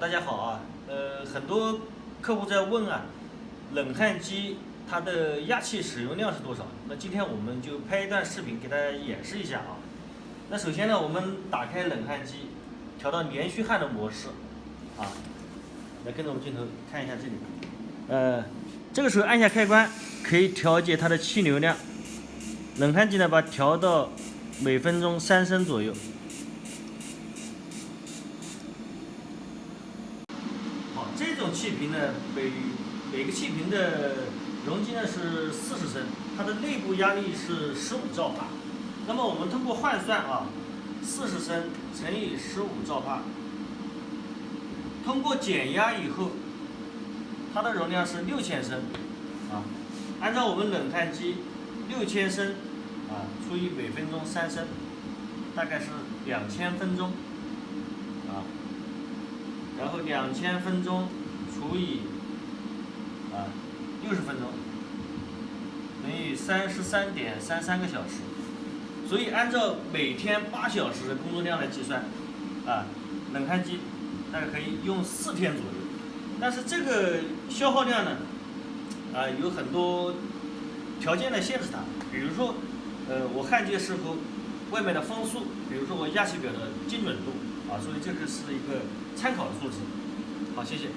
大家好啊。很多客户在问啊，冷汗机它的压气使用量是多少？那今天我们就拍一段视频给大家演示一下啊。那首先呢，我们打开冷汗机，调到连续焊的模式啊。来跟着我们镜头看一下这里。这个时候按下开关，可以调节它的气流量。冷汗机呢，把它调到每分钟3升左右。好，这种气瓶呢，每个气瓶的容积呢是40升，它的内部压力是15兆帕。那么我们通过换算啊，40升乘以15兆帕，通过减压以后，它的容量是6000升啊。按照我们冷汗机6000升啊除以每分钟3升，大概是2000分钟啊。然后2000分钟除以60分钟，等于33.33个小时。所以按照每天8小时的工作量来计算，冷汗机大概可以用4天左右。但是这个消耗量呢，有很多条件来限制它。比如说，我焊接时候外面的风速，比如说我压气表的精准度啊，所以这个是一个参考的数值。好，谢谢。